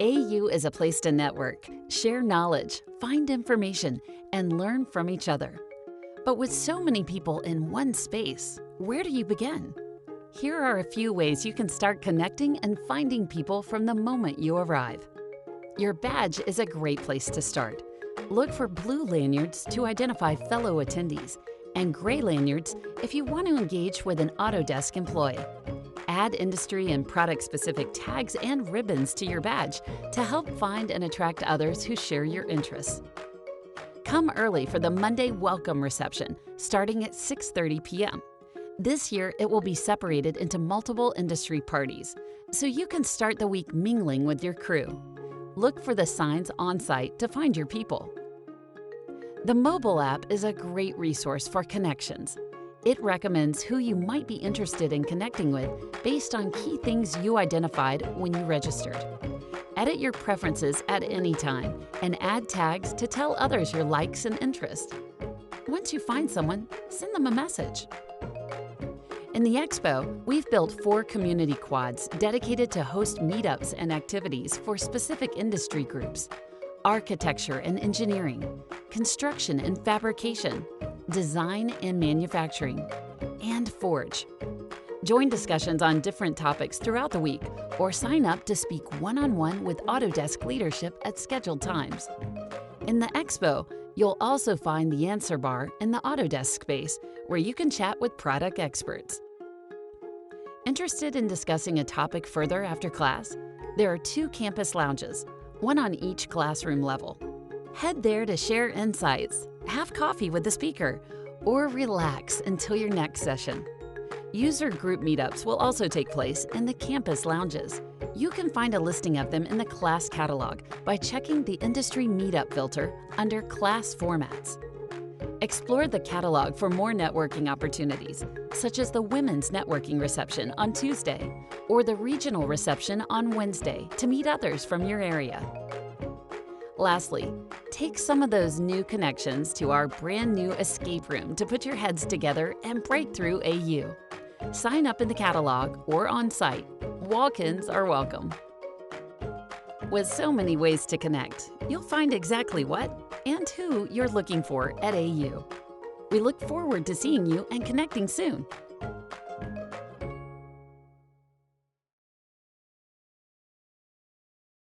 AU is a place to network, share knowledge, find information, and learn from each other. But with so many people in one space, where do you begin? Here are a few ways you can start connecting and finding people from the moment you arrive. Your badge is a great place to start. Look for blue lanyards to identify fellow attendees, and gray lanyards if you want to engage with an Autodesk employee. Add industry and product-specific tags and ribbons to your badge to help find and attract others who share your interests. Come early for the Monday welcome reception, starting at 6:30 p.m. This year, it will be separated into multiple industry parties, so you can start the week mingling with your crew. Look for the signs on site to find your people. The mobile app is a great resource for connections. It recommends who you might be interested in connecting with based on key things you identified when you registered. Edit your preferences at any time and add tags to tell others your likes and interests. Once you find someone, send them a message. In the Expo, we've built 4 community quads dedicated to host meetups and activities for specific industry groups: architecture and engineering, construction and fabrication, design and manufacturing, and Forge. Join discussions on different topics throughout the week or sign up to speak one-on-one with Autodesk leadership at scheduled times. In the Expo, you'll also find the answer bar in the Autodesk space where you can chat with product experts. Interested in discussing a topic further after class? There are 2 campus lounges, one on each classroom level. Head there to share insights, have coffee with the speaker, or relax until your next session. User group meetups will also take place in the campus lounges. You can find a listing of them in the class catalog by checking the industry meetup filter under class formats. Explore the catalog for more networking opportunities, such as the women's networking reception on Tuesday or the regional reception on Wednesday to meet others from your area. Lastly, take some of those new connections to our brand new escape room to put your heads together and break through AU. Sign up in the catalog or on site. Walk-ins are welcome. With so many ways to connect, you'll find exactly what and who you're looking for at AU. We look forward to seeing you and connecting soon.